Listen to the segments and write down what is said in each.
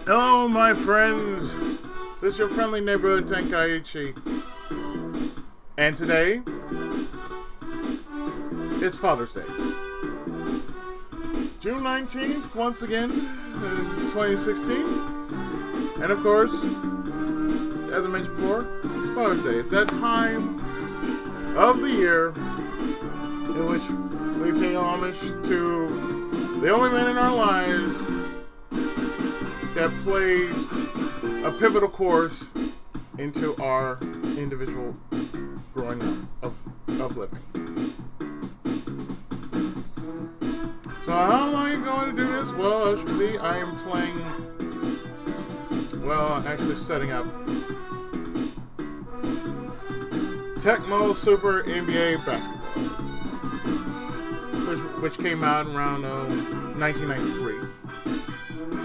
Hello, my friends. This is your friendly neighborhood Tenkaichi. And today, it's Father's Day. June 19th, once again, it's 2016. And of course, as I mentioned before, it's Father's Day. It's that time of the year in which we pay homage to the only man in our lives that plays a pivotal course into our individual growing up of living. So how am I going to do this? Well, as you can see, I am playing, actually setting up Tecmo Super NBA Basketball, which came out around 1993.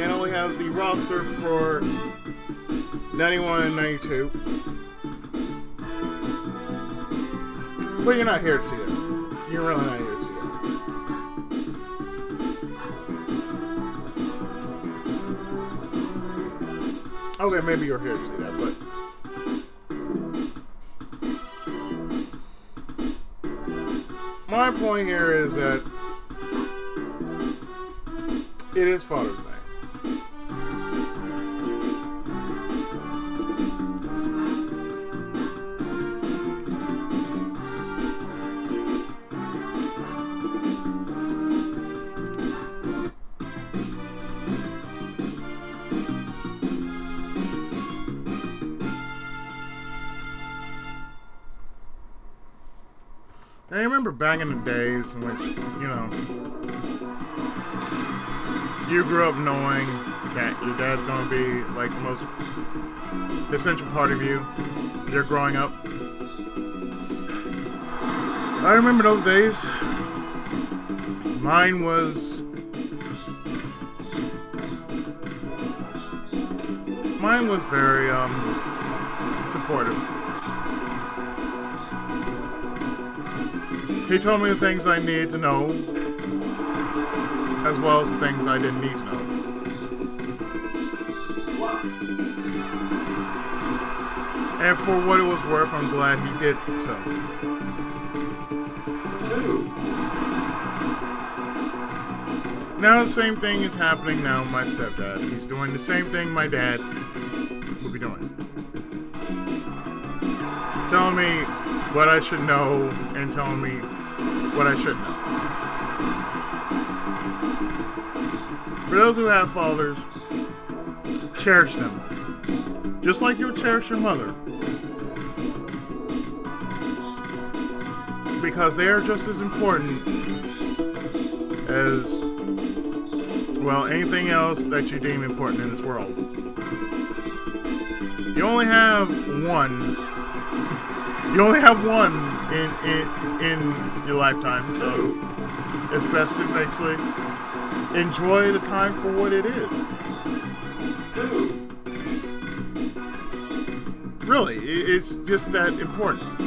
And only has the roster for 91 and 92. But you're not here to see that. You're really not here to see that. Okay, maybe you're here to see that, but my point here is that it is Father's Day. I remember back in the days in which, you grew up knowing that your dad's going to be like the most essential part of you. You're growing up. I remember those days. Mine was very supportive. He told me the things I needed to know, as well as the things I didn't need to know. And for what it was worth, I'm glad he did so. Now the same thing is happening now with my stepdad. He's doing the same thing my dad would be doing. Telling me what I should know and telling me what I shouldn't know. For those who have fathers, cherish them. Just like you would cherish your mother. Because they are just as important as, anything else that you deem important in this world. You only have one. You only have one in your lifetime, so it's best to basically enjoy the time for what it is. Really, it's just that important.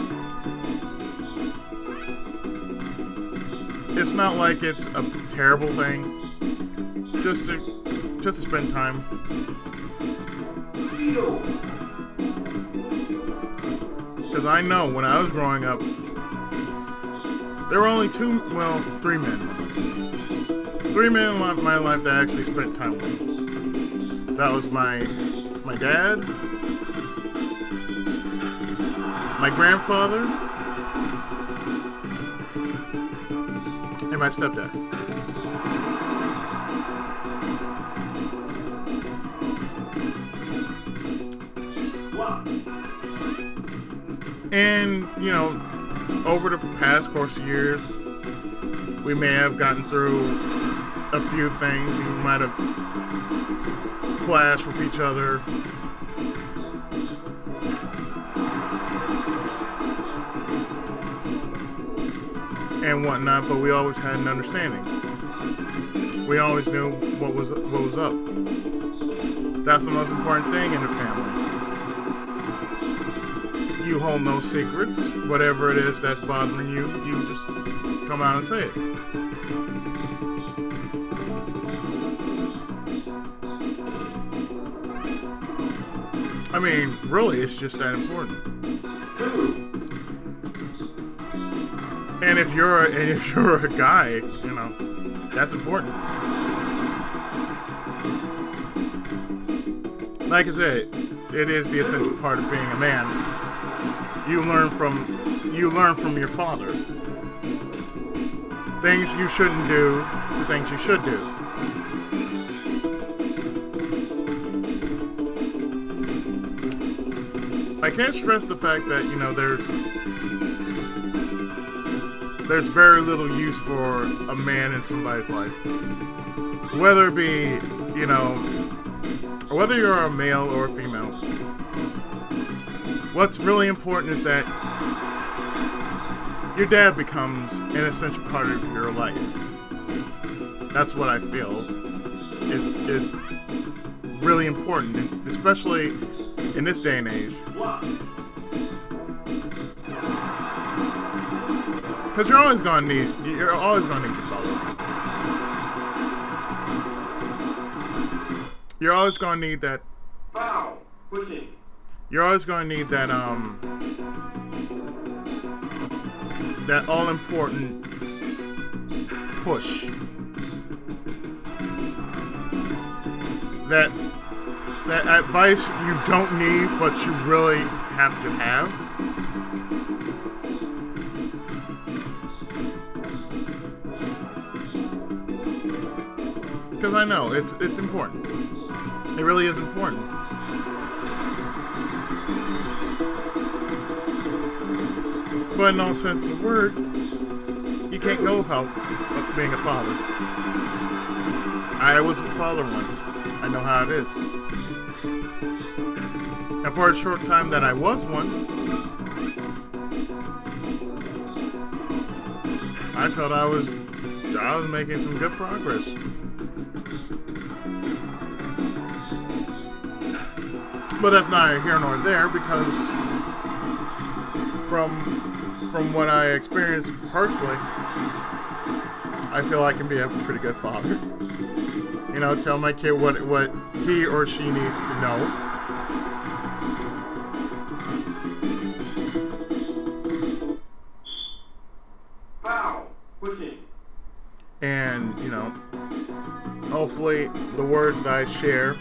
It's not like it's a terrible thing. Just to spend time. Because I know when I was growing up, there were only three men in my life. Three men in my life that actually spent time with me. That was my dad, my grandfather, and my stepdad. And, over the past course of years, we may have gotten through a few things. We might have clashed with each other. And whatnot, but we always had an understanding. We always knew what was up. That's the most important thing in a family. You hold no secrets. Whatever it is that's bothering you, you just come out and say it. mean, really, it's just that important. And if you're a guy, you know, that's important. Like I said, it is the essential part of being a man. You learn from your father. Things you shouldn't do to things you should do. I can't stress the fact that, you know, there's very little use for a man in somebody's life. Whether it be, you know, whether you're a male or a female. What's really important is that your dad becomes an essential part of your life. That's what I feel is really important, especially in this day and age. Because you're always gonna need your father. You're always gonna need that. You're always gonna need that that all important push. That advice you don't need but you really have to have. Because I know it's important. It really is important. But in all sense of the word, you can't go without being a father. I was a father once. I know how it is. And for a short time that I was one, I felt I was making some good progress. But that's neither here nor there, because from what I experienced personally, I feel I can be a pretty good father. You know, tell my kid what he or she needs to know. And, you know, hopefully the words that I share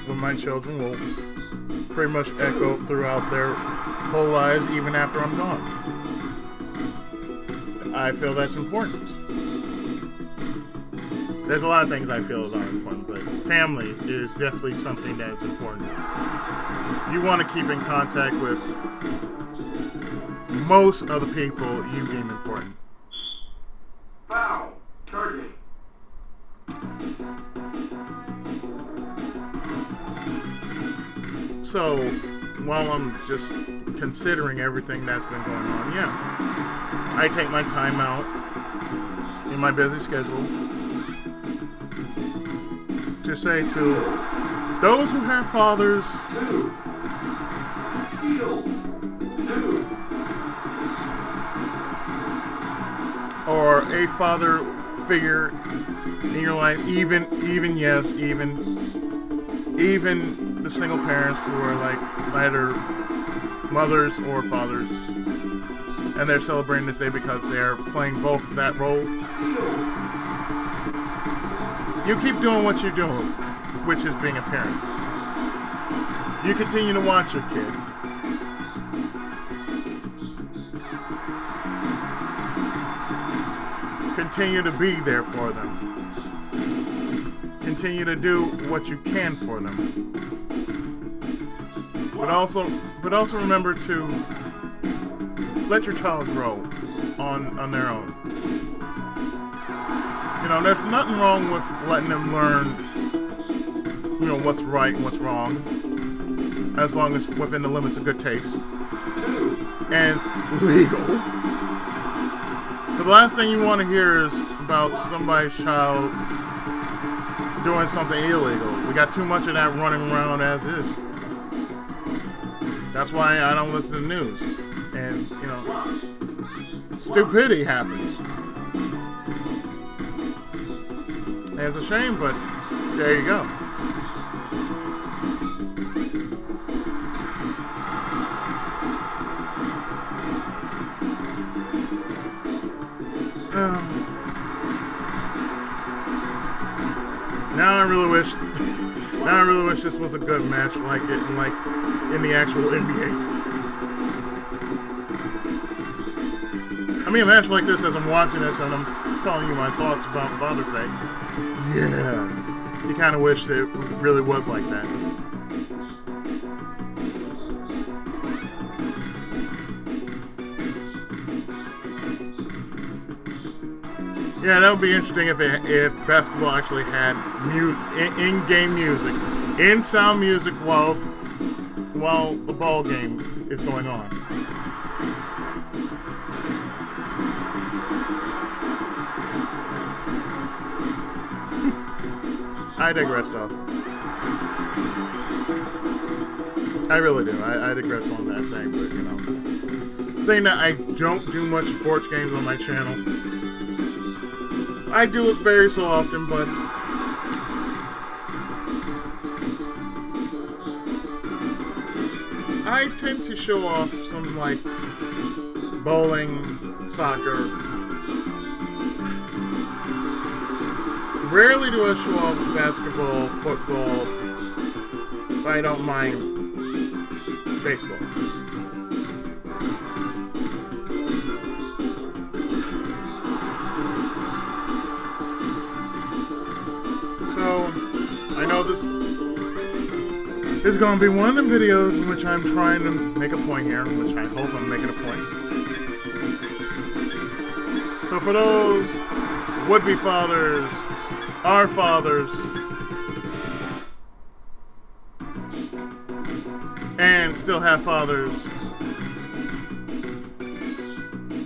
with my children will pretty much echo throughout their whole lives, even after I'm gone. I feel that's important. There's a lot of things I feel are important, but family is definitely something that's important. You want to keep in contact with most of the people you deem important. Foul. Target. So, while I'm just considering everything that's been going on, yeah, I take my time out in my busy schedule to say to those who have fathers, or a father figure in your life, even the single parents who are like either mothers or fathers, and they're celebrating this day because they're playing both that role. You keep doing what you're doing, which is being a parent. You continue to watch your kid. Continue to be there for them. Continue to do what you can for them. But also remember to let your child grow on their own. You know, there's nothing wrong with letting them learn, you know, what's right and what's wrong, as long as within the limits of good taste and it's legal. The last thing you want to hear is about somebody's child doing something illegal. We got too much of that running around as is. That's why I don't listen to the news. And, you know, stupidity happens. And it's a shame, but there you go. Now I really wish this was a good match like in the actual NBA. I mean, a match like this as I'm watching this and I'm telling you my thoughts about Father's Day. Yeah, you kind of wish that it really was like that. Yeah, that would be interesting if basketball actually had in-game music, in-sound music while the ball game is going on. I digress, though. I really do. I digress on that saying, but saying that I don't do much sports games on my channel. I do it very so often, but I tend to show off some like bowling, soccer. Rarely do I show off basketball, football, but I don't mind baseball. So, I know this is going to be one of the videos in which I'm trying to make a point here, in which I hope I'm making a point. So for those would-be fathers, our fathers, and still have fathers,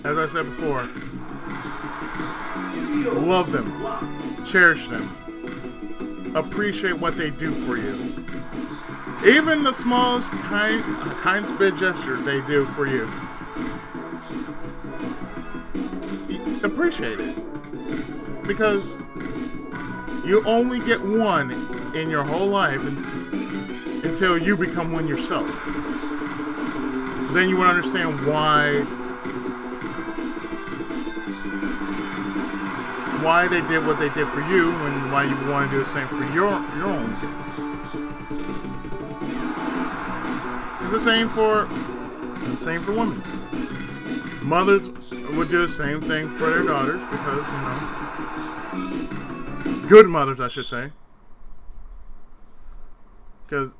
as I said before, love them, cherish them, appreciate what they do for you. Even the smallest kindest bit gesture they do for you, appreciate it, because you only get one in your whole life until you become one yourself. Then you will understand why they did what they did for you, and why you want to do the same for your own kids. It's the same for women. Mothers would do the same thing for their daughters because, good mothers, I should say. Because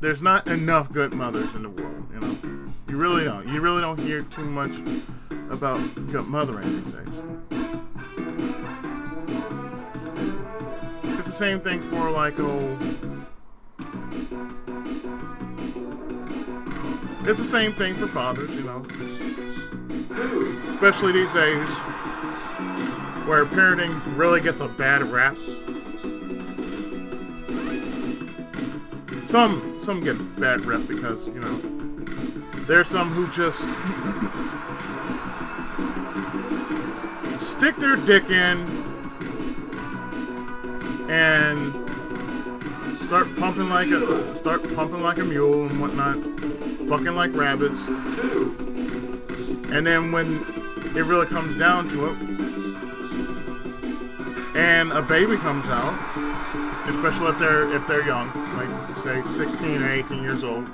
there's not enough good mothers in the world, You really don't. You really don't hear too much about good mothering these days. It's the same thing for it's the same thing for fathers, Especially these days, where parenting really gets a bad rap. Some get a bad rep because, there's some who just stick their dick in and start pumping like a mule and whatnot, fucking like rabbits. And then when it really comes down to it, and a baby comes out, especially if they're young, like say 16 or 18 years old,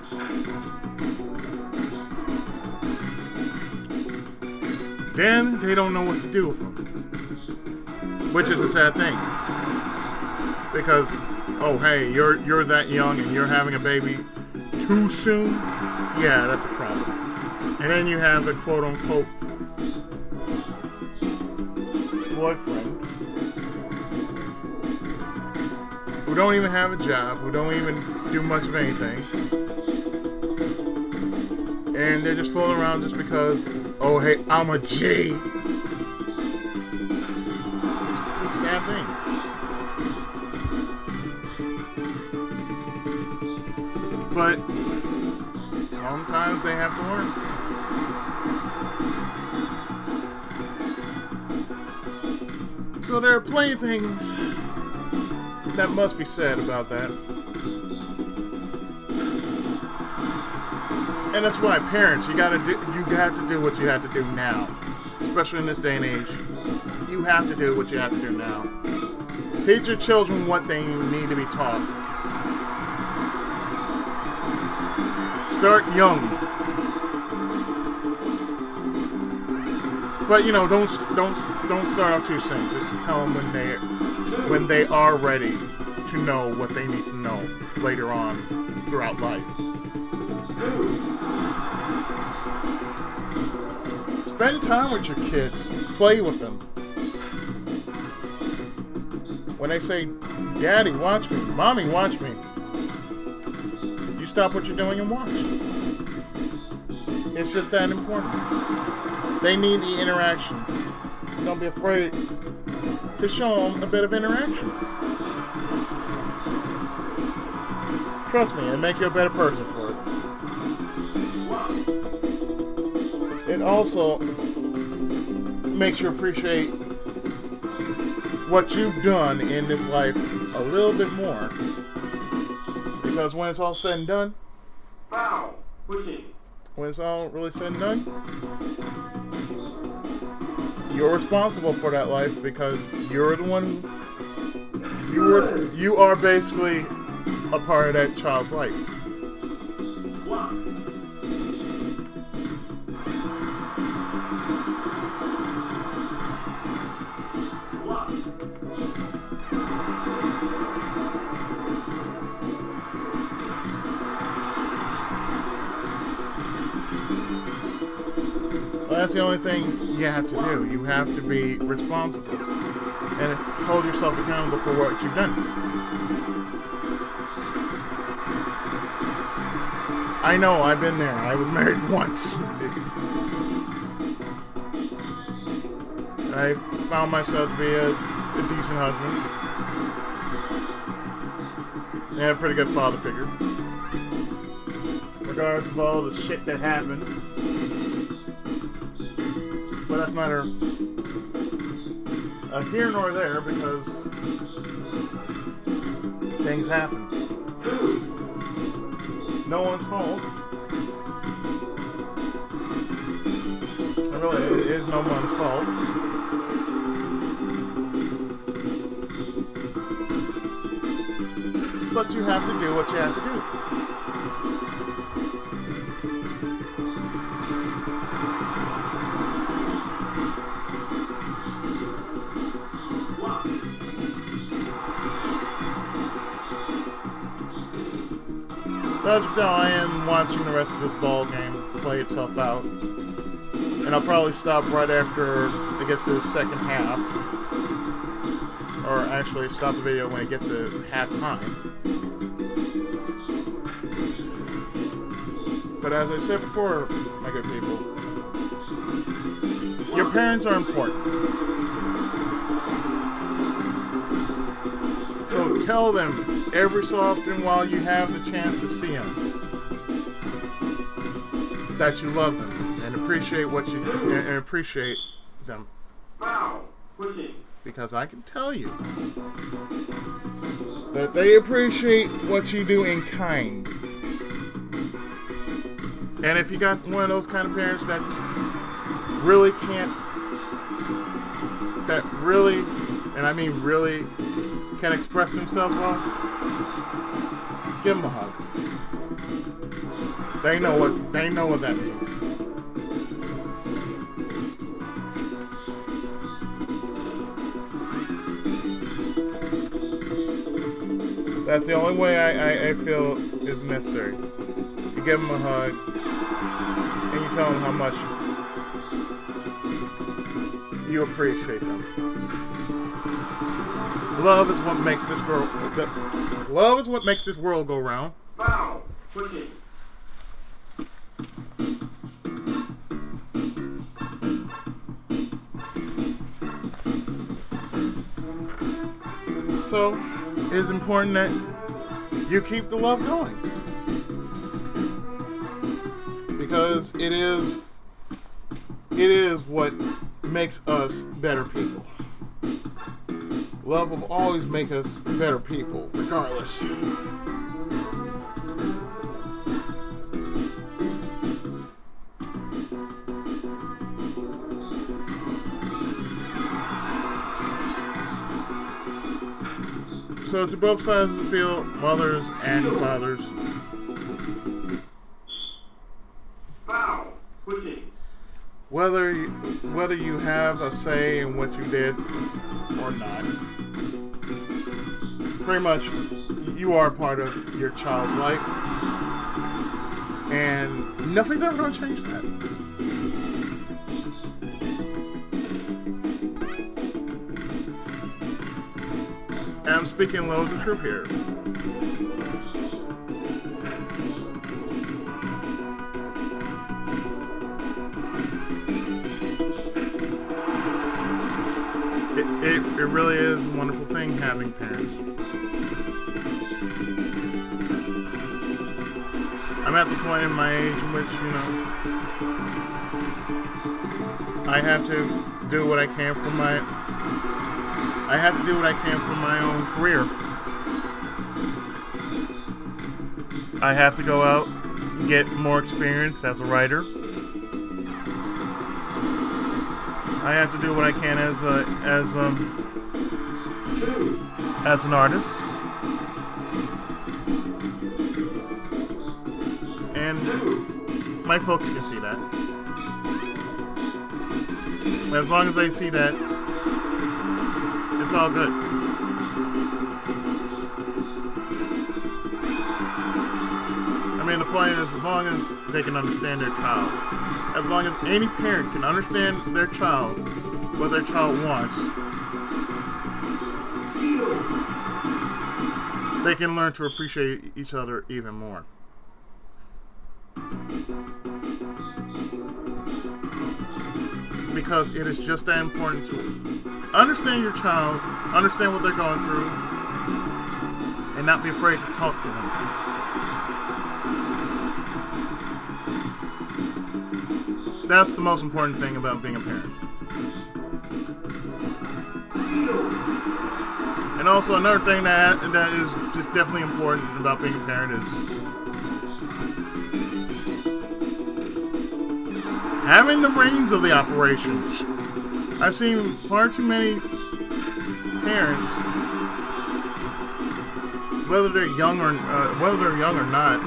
then they don't know what to do with them, which is a sad thing, because hey, you're that young and you're having a baby too soon. Yeah, that's a problem. And then you have a quote-unquote boyfriend who don't even have a job, who don't even do much of anything, and they're just fooling around just because, hey, I'm a G. It's just a sad thing. But sometimes they have to learn. So there are plenty of things that must be said about that. And that's why parents, you got to do what you have to do now, especially in this day and age, you have to do what you have to do now. Teach your children what they need to be taught. Start young. But don't start out too soon. Just tell them when they are ready to know what they need to know later on throughout life. Spend time with your kids. Play with them. When they say, "Daddy, watch me," "Mommy, watch me," you stop what you're doing and watch. It's just that important. They need the interaction. Don't be afraid to show them a bit of interaction. Trust me, it'll make you a better person for it. It also makes you appreciate what you've done in this life a little bit more. Because when it's all said and done, when it's all really said and done, you're responsible for that life because you're the one you are basically a part of that child's life. So that's the only thing you have to do. You have to be responsible and hold yourself accountable for what you've done. I know, I've been there. I was married once. I found myself to be a decent husband. I had a pretty good father figure. Regardless of all the shit that happened. But that's neither here nor there because things happen. No one's fault. It really is no one's fault. But you have to do what you have to do. As you can tell, I am watching the rest of this ball game play itself out. And I'll probably stop right after it gets to the second half. Or actually stop the video when it gets to halftime. But as I said before, my good people, your parents are important. So tell them every so often while you have the chance to see them that you love them and appreciate appreciate them. Because I can tell you that they appreciate what you do in kind. And if you got one of those kind of parents that really can't, that really, and I mean really, can express themselves well, give them a hug. They know what that means. That's the only way I feel is necessary. You give them a hug, and you tell them how much you appreciate them. Love is what makes this world. Love is what makes this world go round. So, it is important that you keep the love going. Because it is what makes us better people. Love will always make us better people, regardless. So to both sides of the field, mothers and fathers. Foul. Pushing. Whether you have a say in what you did or not, pretty much you are part of your child's life, and nothing's ever going to change that. And I'm speaking loads of truth here. It really is a wonderful thing having parents. I'm at the point in my age in which, I have to do what I can for my own career. I have to go out and get more experience as a writer. I have to do what I can as an artist, and my folks can see that. As long as they see that, it's all good. I mean, the point is, as long as they can understand their child, as long as any parent can understand their child, what their child wants, they can learn to appreciate each other even more. Because it is just that important to understand your child, understand what they're going through, and not be afraid to talk to them. That's the most important thing about being a parent. And also another thing that is just definitely important about being a parent is having the reins of the operations. I've seen far too many parents, whether they're young or not.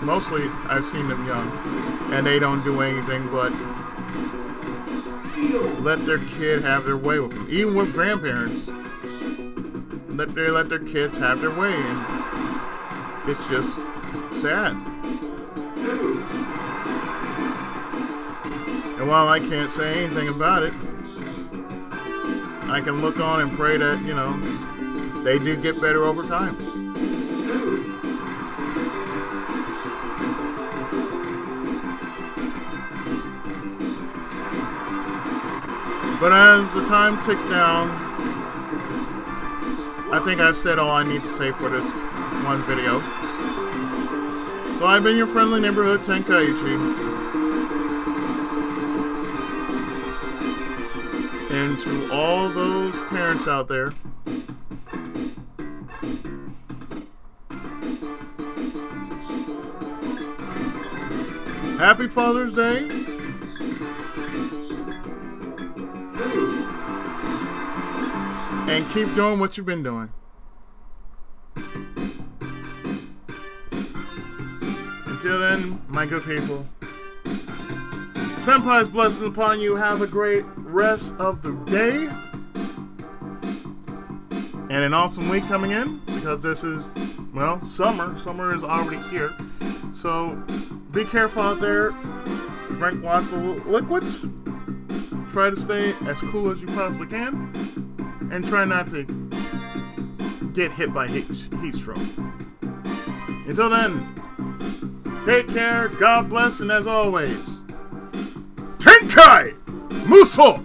Mostly, I've seen them young, and they don't do anything but let their kid have their way with them. Even with grandparents, they let their kids have their way, and it's just sad. And while I can't say anything about it, I can look on and pray that, they do get better over time. But as the time ticks down, I think I've said all I need to say for this one video. So I've been your friendly neighborhood Tenkaichi. And to all those parents out there, happy Father's Day. And keep doing what you've been doing. Until then, my good people, Senpai's blessings upon you. Have a great rest of the day. And an awesome week coming in, because this is, summer. Summer is already here. So be careful out there. Drink lots of liquids. Try to stay as cool as you possibly can. And try not to get hit by heat stroke. Until then, take care, God bless, and as always, Tenkai Muso!